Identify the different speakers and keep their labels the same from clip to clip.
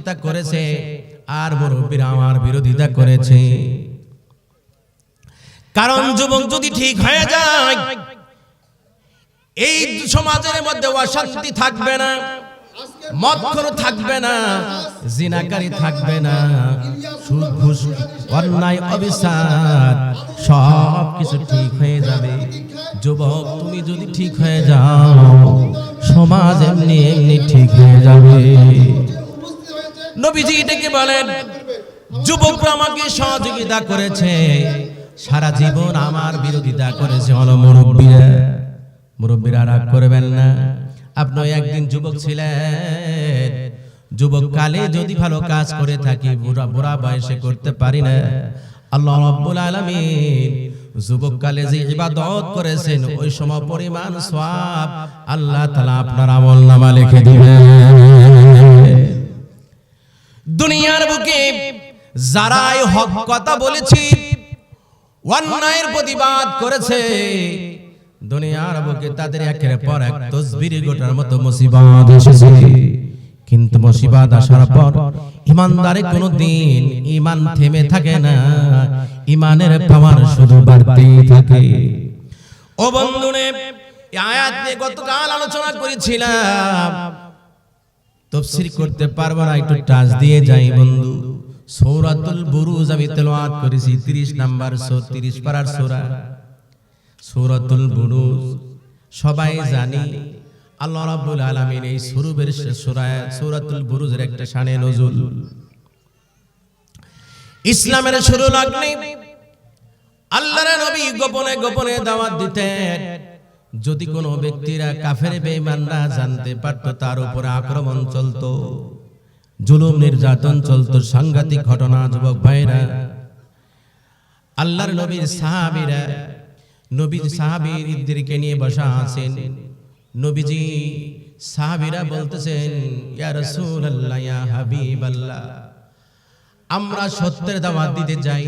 Speaker 1: সহযোগিতা করেছে, আর মুরব্বীরা আমার বিরোধিতা করেছে। কারণ যুবক যদি ঠিক হয়ে যায়, এই সমাজের মধ্যে অশান্তি থাকবে না, মদখোর থাকবে না, জিনাকারী থাকবে না, সুদ ঘুষ অন্যায় অবিচার সব কিছু ঠিক হয়ে যাবে। যুবক তুমি যদি ঠিক হয়ে যাও, সমাজ এমনি এমনি ঠিক হয়ে যাবে। নবীজি এটাকে বলেন, যুবকরা আমাকে সহযোগিতা করেছে, সারা জীবন আমার বিরোধিতা করেছে হলো মুরব্বীরা। মুরব্বীরা রাগ করবেন না, আপনি একদিন যুবক ছিলেন, যুবক কালে যদি ভালো কাজ করে থাকি, বুড়া বয়সে করতে পারি না। আল্লাহ রাব্বুল আলামিন যুবক কালে যে ইবাদত করেছেন, ওই সময় পরিমাণ সওয়াব আল্লাহ তাআলা আপনার আমলনামা লিখে দিবেন। দুনিয়ার বুকে যারাই হক কথা বলেছি, অন্যায়ের প্রতিবাদ করেছে, দুনিয়ার বুকে তাদের একের পর এক তসবির গোটার মতো মুসিবত এসেছে। কিন্তু মুসিবত আসার পর ইমানদারে কোনদিন ঈমান থেমে থাকে না, ঈমানের পাওয়ার শুধু বাড়তেই থাকে। ও বন্ধুরে, এই আয়াত নিয়ে গতকাল আলোচনা করেছিলাম, তাফসীর করতে পারবো না, একটু টাচ দিয়ে যাই বন্ধু। সূরাতুল বুরুজ আমি তেলাওয়াত করেছি, 30 নাম্বার 30 পারার সূরা সূরাতুল বুরুজ। সবাই জানি আল্লাহ রাব্বুল আলামিন এই সূরাতুল বুরুজের একটা শানে নজুল। ইসলামের শুরু লগ্নে আল্লাহর নবী গোপনে গোপনে দাওয়াত দিতেন। যদি কোনো ব্যক্তিরা কাফের বেঈমানরা জানতে পারত, তার উপরে আক্রমণ চলতো, জুলুম নির্যাতন চলতো, সাংঘাতিক ঘটনা। যুবক ভাইরা, আল্লাহর নবীর সাহাবীরা, নবীর সাহাবীদেরকে নিয়ে বসা আছেন। নবীজি সাহাবীরা বলতেছেন, ইয়া রাসূলুল্লাহ, ইয়া হাবিবাল্লাহ, আমরা সত্যের দাওয়াত দিতে যাই,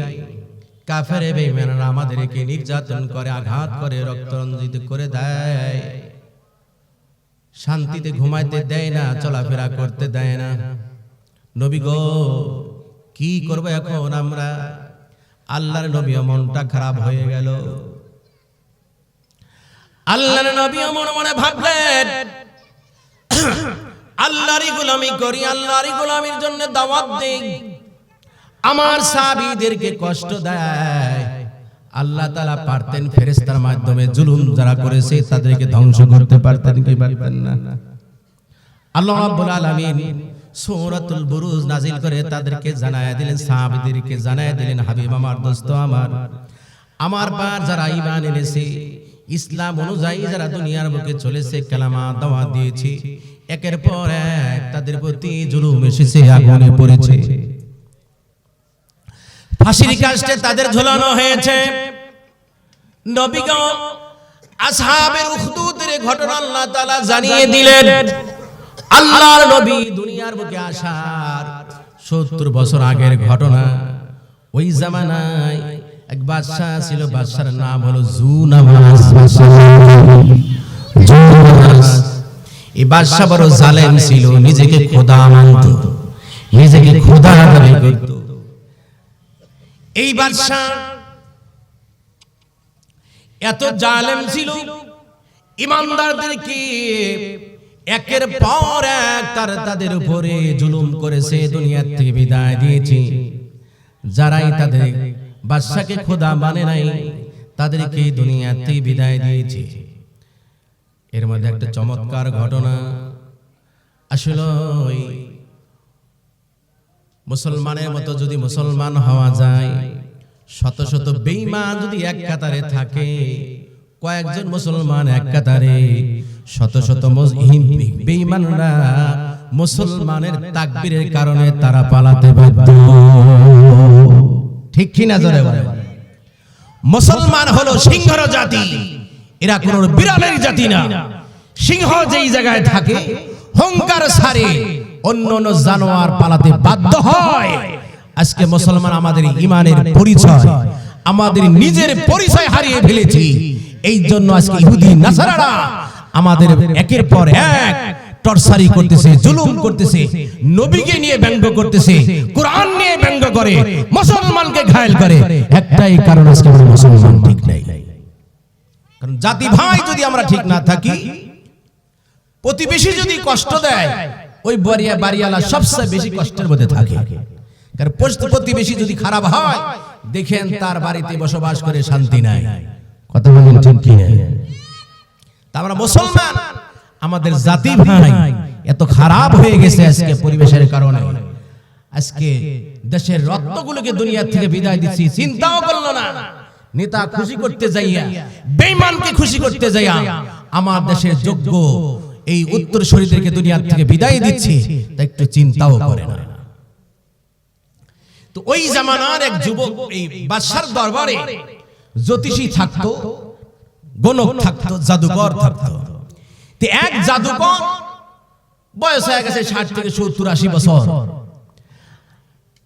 Speaker 1: কাফের বেঈমানরা আমাদেরকে নির্যাতন করে, আঘাত করে, রক্তরঞ্জিত করে দেয়, শান্তিতে ঘুমাইতে দেয় না, চলাফেরা করতে দেয় না। নবী গো, কি করব এখন আমরা? আল্লাহর নবী মনটা খারাপ হয়ে গেল। আল্লাহর নবী মনে মনে ভাবলেন, আল্লাহরই গোলামি করি, আল্লাহরই গোলামির জন্য দাওয়াত দেই, আমার সাহাবীদেরকে কষ্ট দেয়। আল্লাহ তাআলা পারতেন ফেরেশতার মাধ্যমে জুলুম যারা করেছে তাদেরকে ধ্বংস করতে পারতেন, কি পারতেন না? আল্লাহ রাব্বুল আলামিন সূরাতুল বুরুজ নাজিল করে তাদেরকে জানায়া দিলেন, সাহাবীদেরকে জানায়া দিলেন, হাবিব আমার, দোস্ত আমার পার যারা ঈমান এনেছে, ইসলাম অনুযায়ী যারা দুনিয়ার বুকে চলেছে, কালেমা দাওয়াত দিয়েছে, একের পর এক তাদের প্রতি জুলুম এসেছে, আগুনে পড়েছে, ফাঁসির কাস্টে তাদের ঝোলানো হয়েছে। নবীগণ আসহাবের উখদুদের ঘটনা আল্লাহ তাআলা জানিয়ে দিলেন। আল্লাহর নবী দুনিয়ার বুকে আসার 70 বছর আগের ঘটনা। ওই জামানায় এক বাদশা ছিল, বাদশার নাম হলো জুনামাস। এই বাদশা বড় জালেম ছিল, নিজেকে খোদা মানত, নিজেকে খোদা দাবি করত। এই বাদশা এত জালেম ছিল, ঈমানদারদেরকে একের পর এক তাদের উপরে জুলুম করেছে, দুনিয়া থেকে বিদায় দিয়েছে। যারাই তাদের বাদশাকে খোদা মানে নাই, তাদেরকে দুনিয়া থেকে বিদায় দিয়েছে। এর মধ্যে একটা চমৎকার ঘটনা। আসলে মুসলমানের মতো যদি মুসলমান হওয়া যায়, শত শত বেঈমান যদি এক কাতারে থাকে, কয়েকজন মুসলমান এক কাতারে, শত শত বেঈমানরা মুসলমানের তাকবীরের কারণে তারা পালাতে বাধ্য। ঠিক কি না জোরে বলেন? মুসলমান হলো সিংহর জাতি, এরা কোন বিড়ালের জাতি না। সিংহ যেই জায়গায় থাকে হুঙ্কার ছাড়ে অন্য জানোয়ার পালাতে বাধ্য হয়। আজকে মুসলমান আমাদের ঈমানের পরিচয়, আমাদের নিজের পরিচয় হারিয়ে ফেলেছি। এই জন্য আজকে ইহুদি নাসারারা আমাদের একের পর এক টর্চারি করতেছে, জুলুম করতেছে, নবীকে নিয়ে ব্যঙ্গ করতেছে, কোরআন নিয়ে ব্যঙ্গ করে, মুসলমানকে ঘায়েল করে। একটাই কারণ, আজকে আমরা মুসলমান ঠিক নাই। কারণ জাতি ভাই যদি আমরা ঠিক না থাকি, প্রতিবেশী যদি কষ্ট দেয়, ওই বাড়িওয়ালা সবচেয়ে বেশি কষ্টের মধ্যে থাকে। কারণ প্রতিবেশী যদি খারাপ হয়, দেখেন তার বাড়িতে বসবাস করে শান্তি নাই। কথা বলেন ঠিক কি না? তা আমরা মুসলমান, আমাদের জাতি ভাই এত খারাপ হয়ে গেছে আজকে পরিবেশের কারণে। আজকে দেশের রত্নগুলোকে দুনিয়া থেকে বিদায় দিচ্ছি, চিন্তাও করলো না। নেতা খুশি করতে যাইয়া, বেঈমানকে খুশি করতে যাইয়া আমার দেশের যোগ্য এই উত্তরসূরিদেরকে দুনিয়া থেকে বিদায় দিচ্ছে, তা একটু চিন্তাও করে না। তো ওই জামানার এক যুবক এই বাদশার দরবারে জ্যোতিষী থাকতো, গণক থাকতো, জাদুকর থাকতো। তো এক জাদুকর বয়স হয়ে গেছে 60 থেকে 70-80 বছর।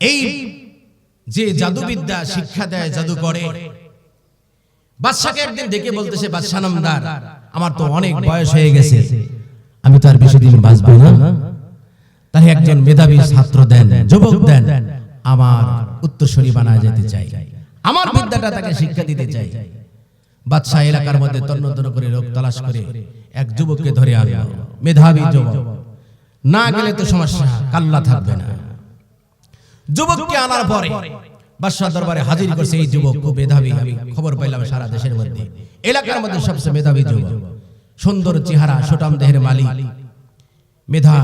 Speaker 1: এই যে জাদুবিদ্যা শিক্ষা দেয়, জাদু করে, বাদশাকে একদিন ডেকে বলতেছে, বাদশা নামদার, আমার তো অনেক বয়স হয়ে গেছে, আমি তো আর বেশি দিন বাঁচবো না, তাই একজন মেধাবী ছাত্র দেন, যুবক দেন, আমার উত্তরসূরি বানায় যেতে চাই, আমার বিদ্যাটা তাকে শিক্ষা দিতে চাই। বাদশা এলাকার মধ্যে তন্ন করে লোক তালাশ করে এক যুবককে ধরে আনলো, মেধাবী যুবক। না গেলে তো সমস্যা, কাল্লা থাকবে না। যুবককে আনার পরে বাদশাহ দরবারে হাজির করছে। এই যুবক খুব মেধাবী, আমি খবর পাইলাম সারা দেশের মধ্যে, এলাকার মধ্যে সবচেয়ে মেধাবী যুবক, সুন্দর চেহারা, সুঠাম দেহের মালিক, মেধা,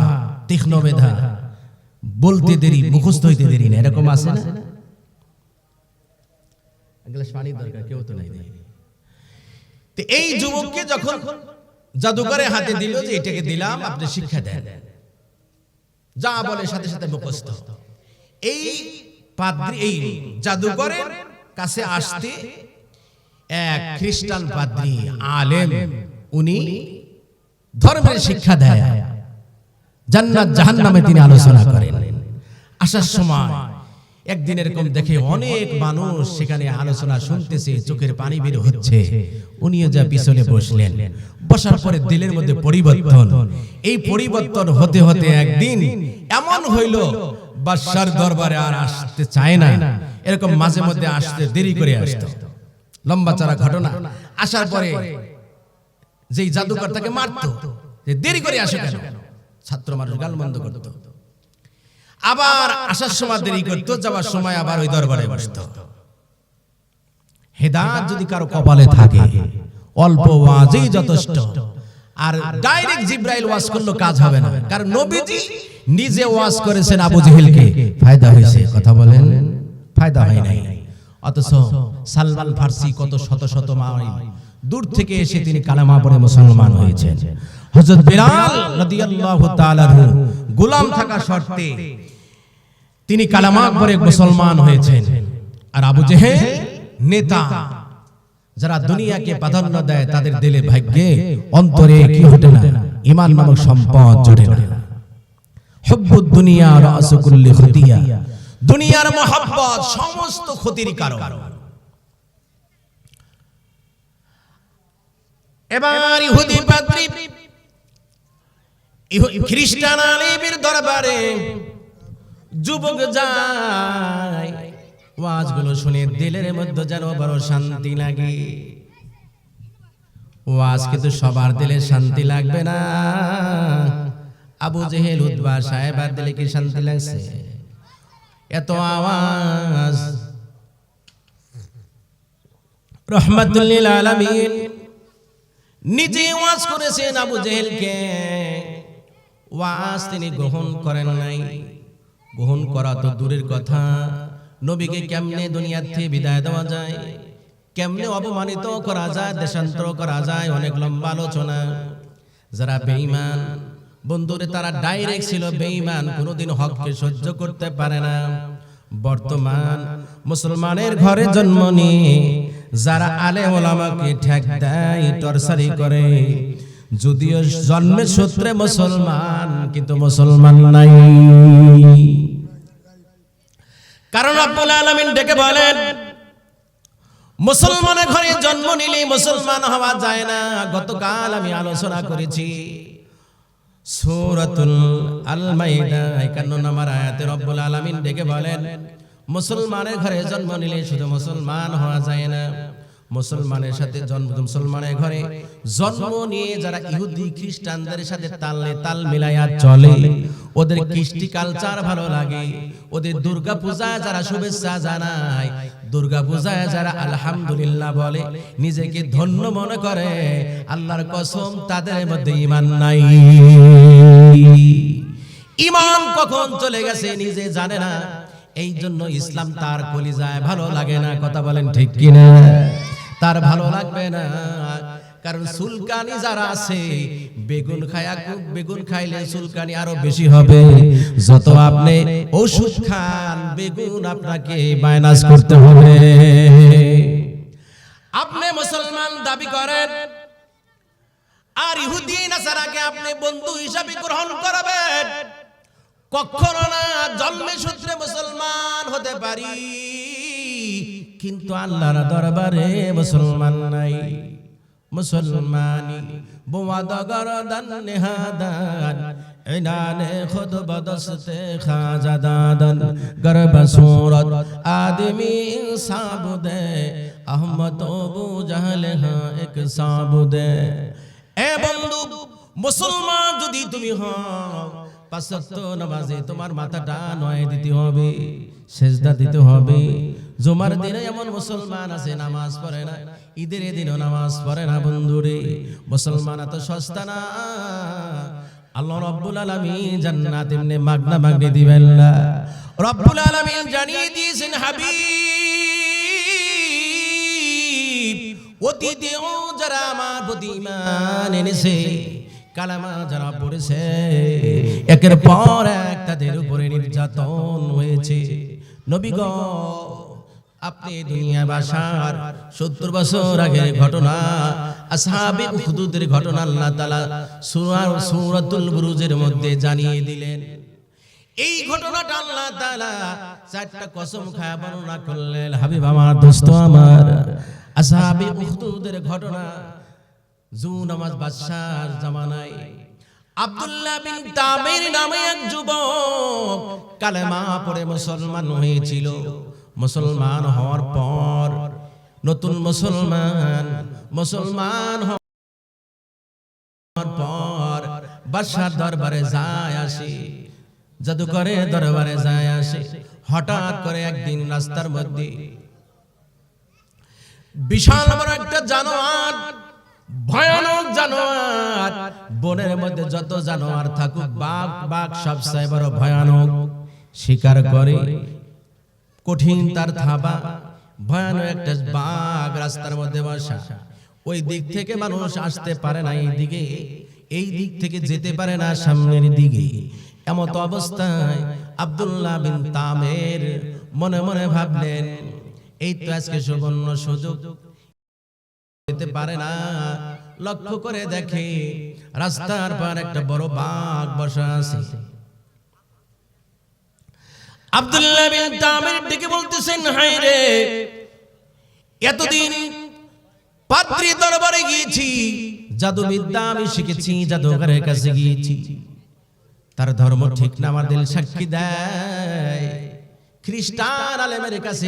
Speaker 1: তীক্ষ্ণ মেধা, বলতে দেরি, মুখস্থ হইতে দেরি না, এরকম আছে না? পানি দরকার, কেউ তো নাই। এই যুবককে যখন জাদুকরের হাতে দিল, যে এটাকে দিলাম, আপনি শিক্ষা দেন, যা বলে সাথে সাথে মুখস্থ। এই পাদ্রী, এই জাদুকরের কাছে আসতে এক খ্রিস্টান পাদ্রী, আলেম, উনি ধর্মের শিক্ষা দেয়, জান্নাত জাহান্নামে তিনি আলোচনা করেন। আসার সময় একদিন এরকম দেখে অনেক মানুষ সেখানে আলোচনা শুনতেছে, চোখের পানি বের হচ্ছে। উনিও যা পিছনে বসলেন। বসার পরে দিলের মধ্যে পরিবর্তন। এই পরিবর্তন হতে হতে একদিন এমন হইল, বাদশার দরবারে আর আসতে চায় না, এরকম মাঝে মধ্যে আসতে দেরি করে আসতো। লম্বা চড়া ঘটনা। আসার পরে যেই জাদুকর তাকে মারতো, যে দেরি করে আসে কেন, ছাত্র মানুষ গালমন্দ করত। আবার আসার সময় দেরি করতো, যাওয়ার সময় আবার ওই দরবারে বসতো। হেদায়েত যদি কারো কপালে থাকে, অল্প ওয়াজই যথেষ্ট। আর ডাইরেক্ট জিবরাইল ওয়াজ করলে কাজ হবে না, কারণ নবীজি নিজে ওয়াজ করেছেন আবু জেহেলকে, ফায়দা হয়েছে। কথা বলেন, ফায়দা হয় নাই। অথচ সালমান ফার্সি কত শত শত মাইল দূর থেকে এসে তিনি কালেমা পড়ে মুসলমান হয়েছেন। হযরত বিলাল রাদিয়াল্লাহু তাআলা গোলাম থাকা শর্তে তিনি কালেমা পড়ে মুসলমান হয়েছেন। আর আবু জেহেল নেতা, যারা দুনিয়াকে প্রাধান্য দেয়, তাদের দিলে, ভাগ্যে, অন্তরে কি হটে না, ঈমান নামক সম্পদ জোটে না। হুব্বুদ দুনিয়া রাসু কুল্লি খতিয়া, দুনিয়ার মহব্বত সমস্ত ক্ষতির কারণ। এবার ইহুদি পাদ্রী খ্রিস্টান আলেমের দরবারে যুবক যায়, ওয়াজগুলো শুনে দিলের মধ্যে যেন বড় শান্তি লাগে। ওয়াজ কিন্তু সবার দিলে শান্তি লাগবে না। আবু জেহেল, উতবা সাহেবার দিলে কি শান্তি লাগছে? এত আওয়াজ। রহমাতুল লিল আলামিন নিজে ওয়াজ করেছেন আবু জেহেলকে, ওয়াজ তিনি গ্রহণ করেন নাই। গ্রহণ করা তো দূরের কথা, নবীকে কেমনে দুনিয়া থেকে বিদায় দেওয়া যায়, কেমনে অপমানিত করা যায়, দেশান্তর করা যায়, অনেক লম্বা আলোচনা। যারা বেঈমান বন্ধুরে, তারা ডাইরেক্ট ছিল বেঈমান, কোনোদিন হককে সহ্য করতে পারে না। বর্তমান মুসলমানের ঘরে জন্ম নিয়ে যারা আলেম ওলামাকে ঠেক দেয়, টর্চারি করে, যদিও জন্মের সূত্রে মুসলমান, কিন্তু মুসলমান নাই। কারণ রব্বুল আলামিন ডেকে বলেন, মুসলমানের ঘরে জন্ম নিলে মুসলমান হওয়া যায় না। গতকাল আমি আলোচনা করেছি, সূরাতুল আল মাইদা 51 নম্বর আয়াতে রব্বুল আলামিন ডেকে বলেন, মুসলমানের ঘরে জন্ম নিলে শুধু মুসলমান হওয়া যায় না, মুসলমানের সাথে মুসলমানের ঘরে জন্ম নিয়ে যারা ইহুদি খ্রিস্টানদের সাথে তাল মিলাইয়া চলে, ওদের কৃষ্টি কালচার ভালো লাগে, ওদের দুর্গা পূজায় যারা শুভেচ্ছা জানায়, দুর্গা পূজায় যারা আলহামদুলিল্লাহ বলে, নিজেকে ধন্য মনে করে, আল্লাহর কসম তাদের মধ্যে ঈমান নাই। ঈমান কখন চলে গেছে নিজে জানে না, এই জন্য ইসলাম তার কলিজায় ভালো লাগে না। কথা বলেন ঠিক কিনা? তার ভালো লাগবে না, কারণ চুলকানি যারা আছে, বেগুন খাইলে চুলকানি আরো বেশি হবে। যত আপনি ওষুধ খান, বেগুন আপনাকে মাইনাস করতে হবে। আপনি মুসলমান দাবি করেন আর ইহুদি নাসারাকে আপনি বন্ধু হিসাবে গ্রহণ করবেন, কখনো না। জন্মে সূত্রে মুসলমান হতে পারি, কিন্তু আল্লাহর দরবারে মুসলমান নাই। মুসলমানি বুয়াদগরদান নেহাদান ইনানে খুদ বদস্তে খাজাদান গরব সুরত আদমি সাবুদে আহমদ আবু জাহল হ্যাঁ এক সাবুদে। এ বন্ধু, মুসলমান যদি তুমি হও, পাঁচ ওয়াক্ত নামাজে তোমার মাথাটা নয় দিতে হবে, সেজদা দিতে হবে। জুমার দিনে এমন মুসলমান আছে নামাজ পড়ে না, ঈদের দিনও নামাজ পড়ে না। বন্ধুরে, মুসলমান এত সস্তা না। আল্লাহ রাব্বুল আলামিন জান্নাত এমনি মাগনা মাগনি দিবেন না। রব্বুল আলামিন জানিয়ে দিয়েছেন, হাবিব অতীতেও যারা আমার প্রতি ঈমান এনেছে, কালামা যারা পড়েছে, একের পর এক তাদের উপরে নির্যাতন হয়েছে। নবী গো, আপনি দুনিয়া বাসার 70 বছর আগের ঘটনা, আসহাবে উখদুদের ঘটনা আল্লাহ তাআলা সূরাতুল বুরুজের মধ্যে জানিয়ে দিলেন। এই ঘটনাটা আল্লাহ তাআলা 4টা কসম খায়া বর্ণনা করলেন। হাবিব আমার, দোস্ত আমার, আসহাবে উখদুদের ঘটনা জুনামাজ বাদশার জামানায় আব্দুল্লাহ বিন তামির নামে এক যুবক কালেমা পড়ে মুসলমান হয়েছিল। মুসলমান হওয়ার পর নতুন মুসলমান হওয়ার পর বাদশার দরবারে যায় আসে, জাদুকরের দরবারে যায় আসে। হঠাৎ করে একদিন রাস্তার মধ্যে বিশাল বড় একটা জানোয়ার, ভয়ানক জানোয়ার, বনের মধ্যে যত জানোয়ার থাকুক, বাঘ সবচেয়ে বড় ভয়ানক, শিকার করে, কঠিন তার থাবা। ভয়ানক একটা বাঘ রাস্তার মধ্যে বসা, ওই দিক থেকে মানুষ আসতে পারে না, এই দিক থেকে যেতে পারে না সামনের দিকে। এমত অবস্থায় আব্দুল্লাহ বিন তামির মনে মনে ভাবলেন, এই তো আজকে সুবর্ণ সুযোগ, যেতে পারে না। লক্ষ্য করে দেখে রাস্তার পার একটা বড় বাঘ বসা আছে। আব্দুল্লাহ বিন তামির ডেকে বলতেছেন, হায় রে, এতদিন পাদ্রী দরবারে গিয়েছি, জাদুবিদ্যা আমি শিখেছি, জাদুঘরের কাছে গিয়েছি, তার ধর্ম ঠিক না, আমার দিল সাক্ষী দেয়। খ্রিস্টান আলেমের কাছে